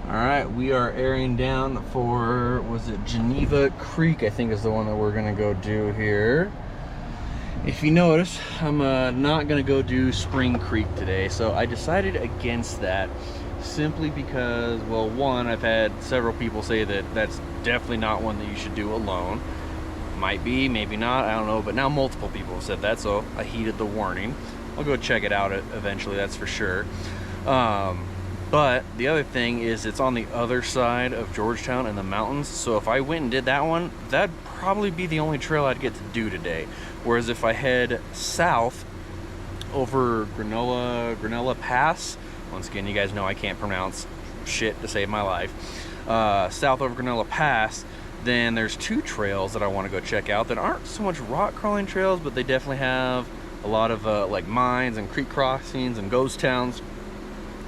Alright, we are airing down for, was it Geneva Creek, I think is the one that we're gonna go do here. If you notice, I'm not gonna go do Spring Creek today, so I decided against that simply because, well, one, I've had several people say that that's definitely not one that you should do alone. Might be, maybe not, I don't know, but now multiple people have said that, so I heeded the warning. I'll go check it out eventually, that's for sure. But the other thing is it's on the other side of Georgetown in the mountains, so if I went and did that one, that'd probably be the only trail I'd get to do today. Whereas if I head south over Argentina Pass, once again, you guys know I can't pronounce shit to save my life, south over Argentina Pass, then there's two trails that I want to go check out that aren't so much rock crawling trails, but they definitely have a lot of like mines and creek crossings and ghost towns,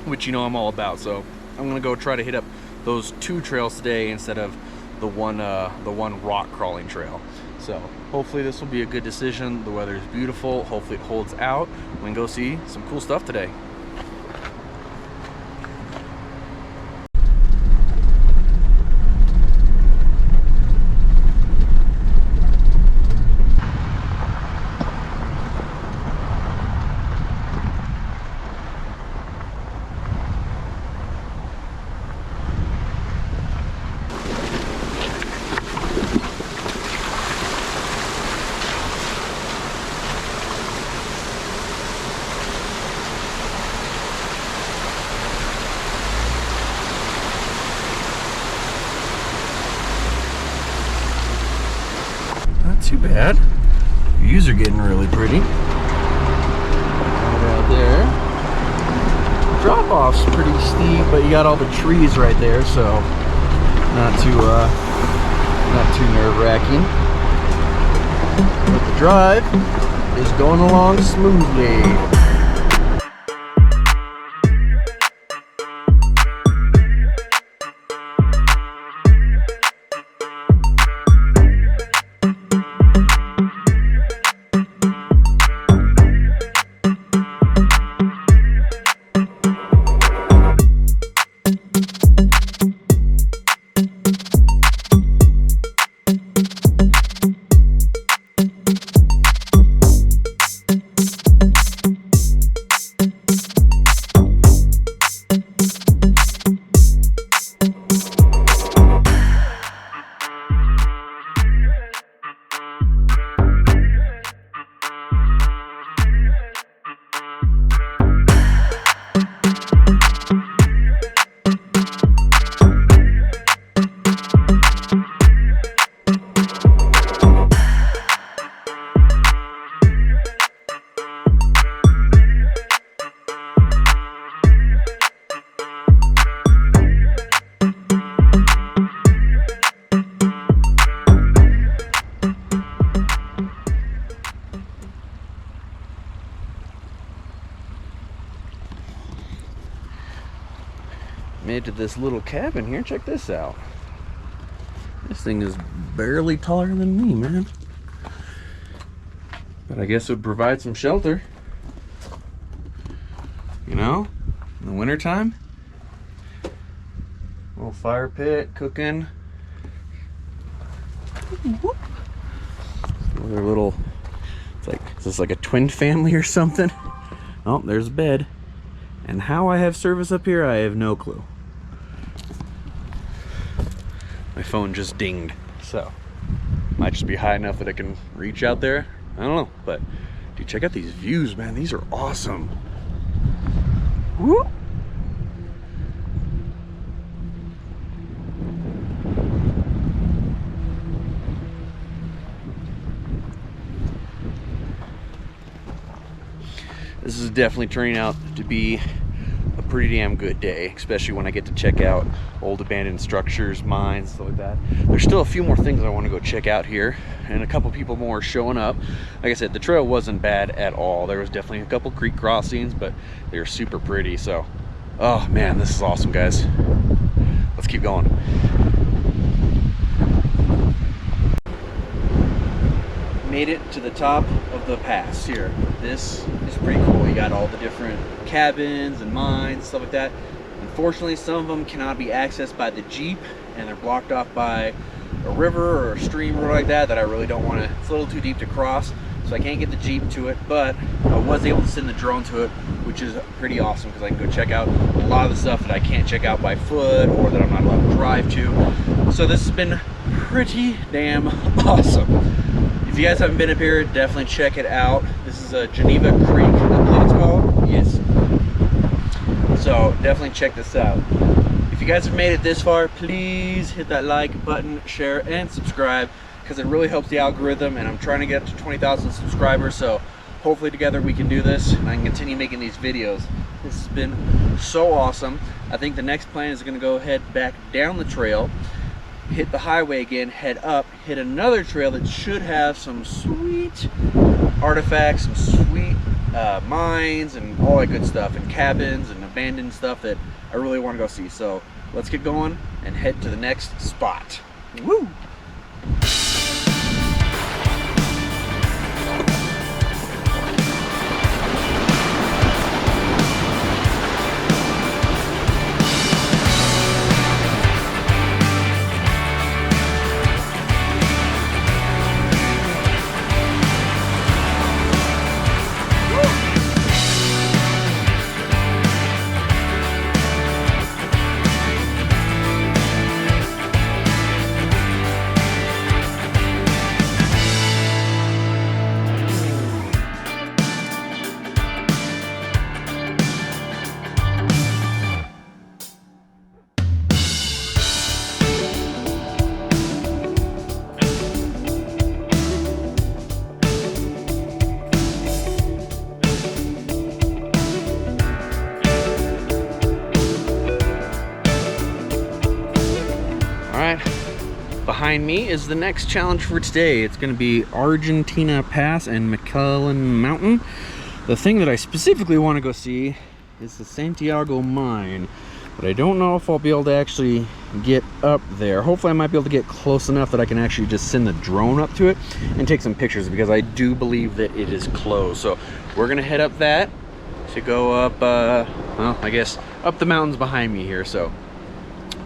which you know I'm all about. So I'm gonna go try to hit up those two trails today instead of the one rock crawling trail. So hopefully this will be a good decision. The weather is beautiful, hopefully it holds out. We can go see some cool stuff today. Too bad. Views are getting really pretty. Right out there. Drop-off's pretty steep, but you got all the trees right there, so not too nerve-wracking. But the drive is going along smoothly. Made to this little cabin here. Check this out. This thing is barely taller than me, man. But I guess it would provide some shelter. You know, in the wintertime. Little fire pit, cooking. Another little, it's like, is this like a twin family or something? Oh, there's a bed. And how I have service up here, I have no clue. My phone just dinged, so might just be high enough that I can reach out there. I don't know, but dude, check out these views, man. These are awesome. Woo! This is definitely turning out to be a pretty damn good day, especially when I get to check out old abandoned structures, mines, stuff like that. There's still a few more things I want to go check out here, and a couple people more showing up. Like I said, the trail wasn't bad at all. There was definitely a couple creek crossings, but they were super pretty. So, oh man, this is awesome, guys. Let's keep going. Made it to the top of the pass here. This is pretty cool. You got all the different cabins and mines, stuff like that. And Unfortunately, some of them cannot be accessed by the Jeep, and they're blocked off by a river or a stream or like that I really don't want to. It's a little too deep to cross, so I can't get the Jeep to it, but I was able to send the drone to it, which is pretty awesome because I can go check out a lot of the stuff that I can't check out by foot or that I'm not allowed to drive to. So this has been pretty damn awesome. If you guys haven't been up here, definitely check it out. This is a Geneva Creek, I believe it's called. Yes. So definitely check this out. If you guys have made it this far, please hit that like button, share, and subscribe, because it really helps the algorithm, and I'm trying to get up to 20,000 subscribers, so hopefully together we can do this and I can continue making these videos. This has been so awesome. I think the next plan is going to go head back down the trail, hit the highway again, head up, hit another trail that should have some sweet artifacts, some sweet mines and all that good stuff, and cabins and abandoned stuff that I really want to go see. So let's get going and head to the next spot. Woo! Behind me is the next challenge for today. It's going to be Argentina Pass and McClellan Mountain. The thing that I specifically want to go see is the Santiago Mine, but I don't know if I'll be able to actually get up there. Hopefully I might be able to get close enough that I can actually just send the drone up to it and take some pictures, because I do believe that it is closed. So we're going to head up that to go up, well, I guess up the mountains behind me here. So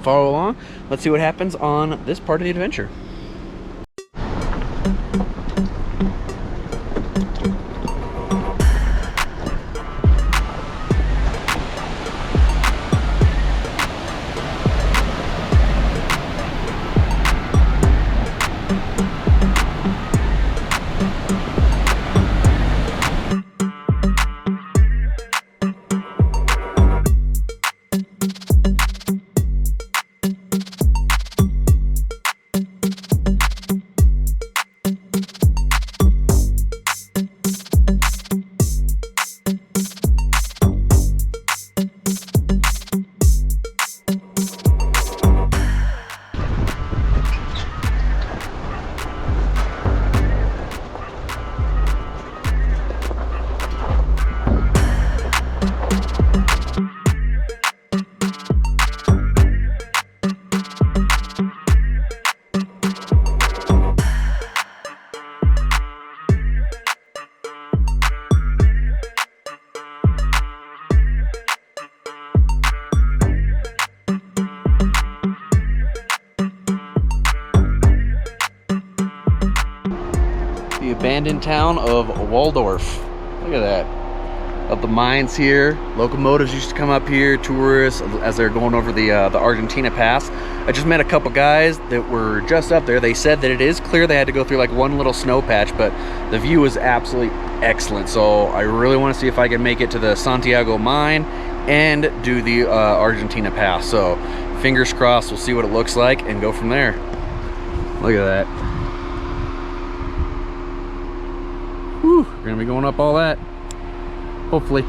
follow along. Let's see what happens on this part of the adventure. Abandoned town of Waldorf. Look at that. Of the mines here. Locomotives used to come up here, tourists, as they're going over the Argentina Pass. I just met a couple guys that were just up there. They said that it is clear. They had to go through like one little snow patch, but the view is absolutely excellent. So I really want to see if I can make it to the Santiago mine and do the Argentina Pass. So fingers crossed, we'll see what it looks like and go from there. Look at that. Whew, we're gonna be going up all that, hopefully.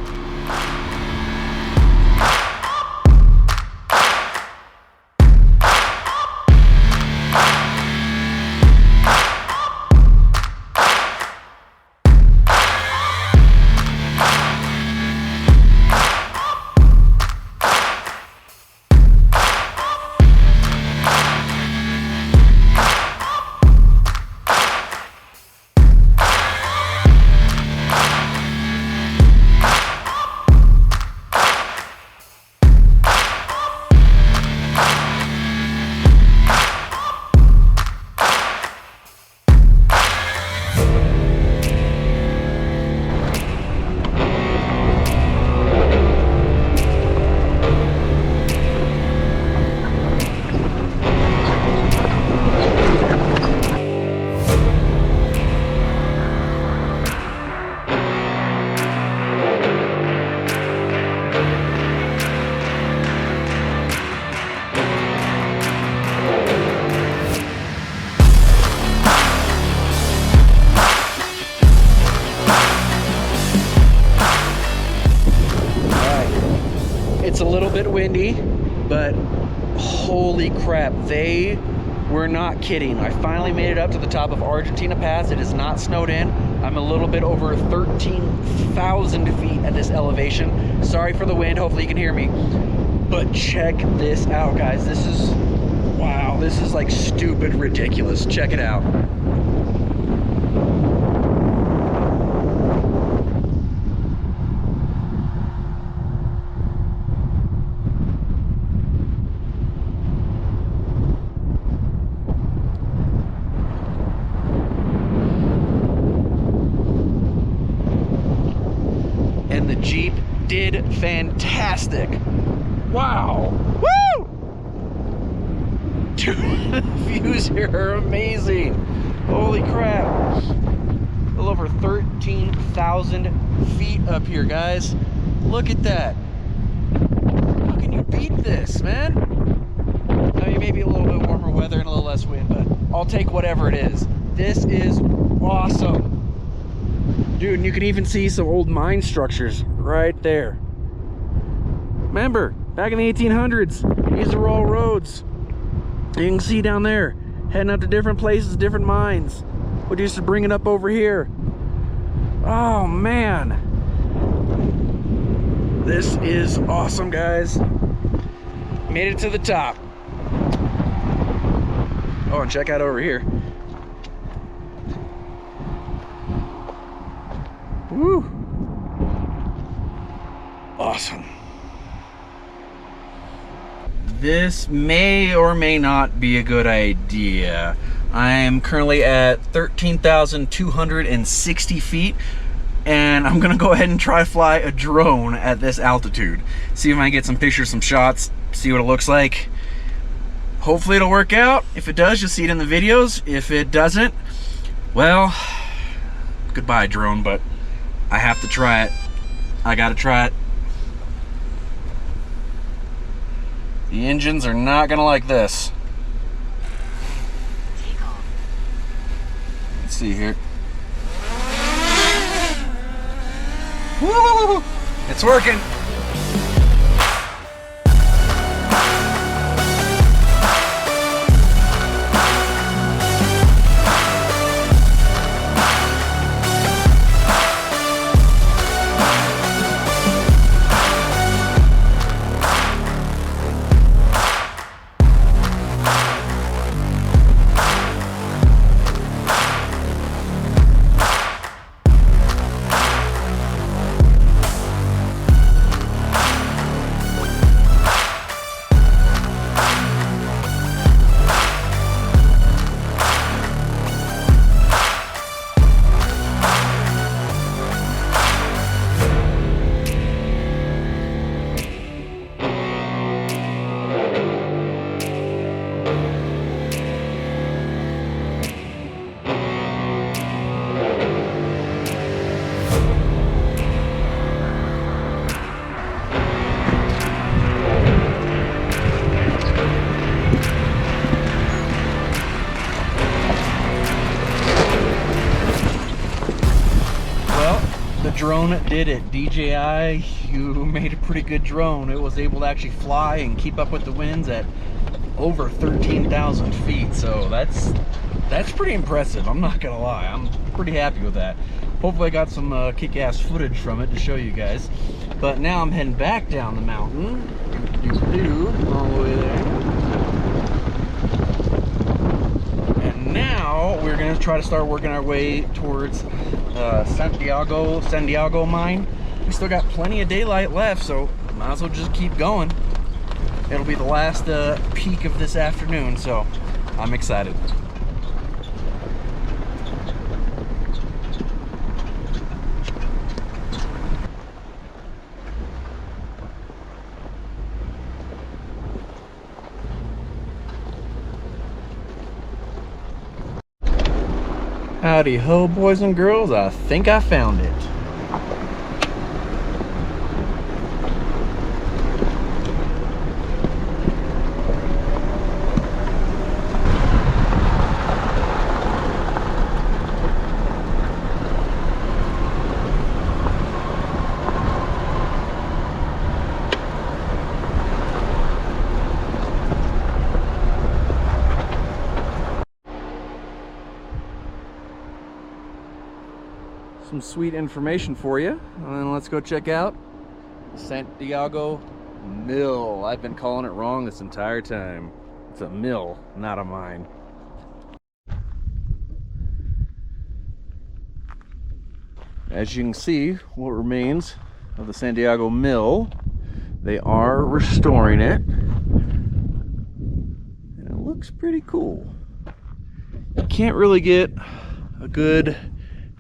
but holy crap, they were not kidding. I finally made it up to the top of Argentina Pass. It is not snowed in. I'm a little bit over 13,000 feet at this elevation. Sorry for the wind, hopefully you can hear me. But check this out, guys. This is, wow, this is like stupid ridiculous. Check it out. And the Jeep did fantastic. Wow. Woo! Dude, the views here are amazing. Holy crap. A little over 13,000 feet up here, guys. Look at that. How can you beat this, man? I mean, maybe a little bit warmer weather and a little less wind, but I'll take whatever it is. This is awesome. Dude, and you can even see some old mine structures right there. Remember, back in the 1800s, these were all roads. You can see down there, heading up to different places, different mines. What used to bring it up over here. Oh, man. This is awesome, guys. Made it to the top. Oh, and check out over here. Woo! Awesome. This may or may not be a good idea. I am currently at 13,260 feet, and I'm gonna go ahead and try to fly a drone at this altitude. See if I can get some pictures, some shots, see what it looks like. Hopefully it'll work out. If it does, you'll see it in the videos. If it doesn't, well, goodbye drone, but I have to try it. I gotta try it. The engines are not gonna like this. Let's see here. Woo! It's working. Drone did it. DJI, you made a pretty good drone. It was able to actually fly and keep up with the winds at over 13,000 feet. So that's pretty impressive. I'm not gonna lie. I'm pretty happy with that. Hopefully I got some kick-ass footage from it to show you guys. But now I'm heading back down the mountain. All the way there. And now we're gonna try to start working our way towards Santiago mine. We still got plenty of daylight left, so might as well just keep going. It'll be the last peak of this afternoon, so I'm excited. Howdy ho, boys and girls. I think I found it. some sweet information for you. And then let's go check out Santiago Mill. I've been calling it wrong this entire time. It's a mill, not a mine. As you can see, what remains of the Santiago Mill, they are restoring it. And it looks pretty cool. You can't really get a good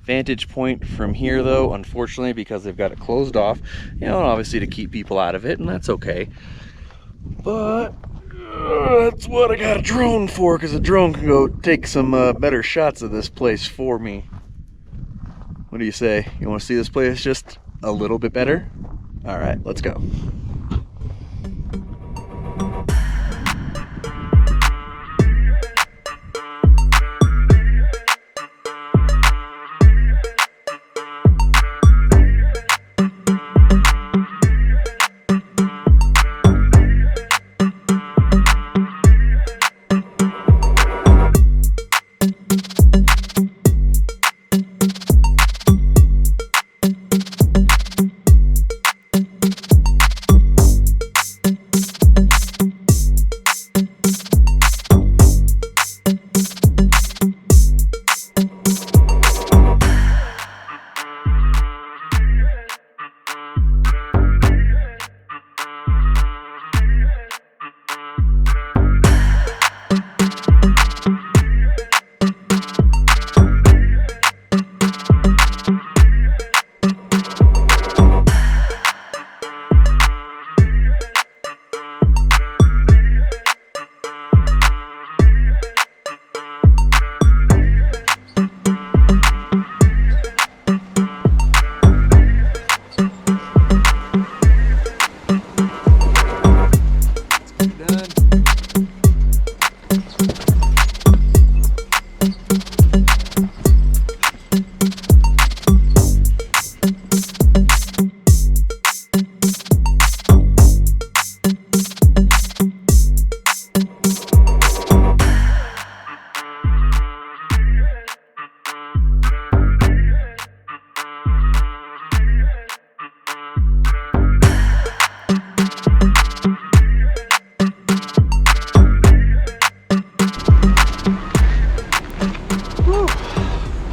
vantage point from here though, unfortunately, because they've got it closed off, you know, obviously to keep people out of it, and that's okay. But that's what I got a drone for, because a drone can go take some better shots of this place for me. What do you say? You want to see this place just a little bit better? All right, let's go.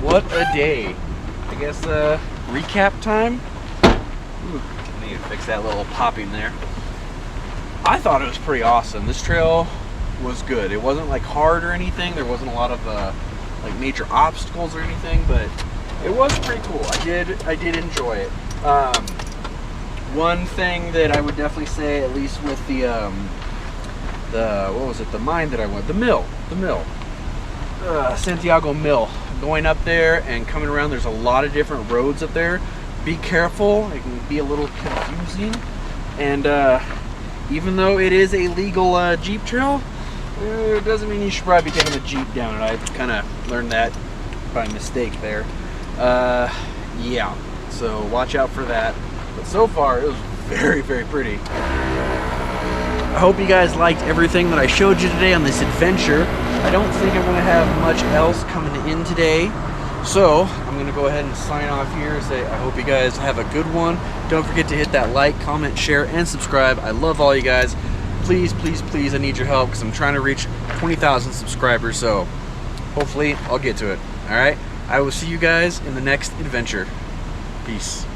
What a day. I guess recap time. Ooh, I need to fix that little popping there. I thought it was pretty awesome. This trail was good. It wasn't like hard or anything. There wasn't a lot of like major obstacles or anything, but it was pretty cool. I did enjoy it. One thing that I would definitely say, at least with the what was it? The mine that I went, the mill, Santiago Mill. Going up there and coming around, there's a lot of different roads up there. Be careful, it can be a little confusing. And even though it is a legal Jeep trail, it doesn't mean you should probably be taking the Jeep down. And I kind of learned that by mistake there. Yeah, so watch out for that. But so far, it was very, very pretty. I hope you guys liked everything that I showed you today on this adventure. I don't think I'm going to have much else coming in today. So I'm going to go ahead and sign off here and say I hope you guys have a good one. Don't forget to hit that like, comment, share, and subscribe. I love all you guys. Please, please, please, I need your help because I'm trying to reach 20,000 subscribers. So hopefully I'll get to it. All right. I will see you guys in the next adventure. Peace.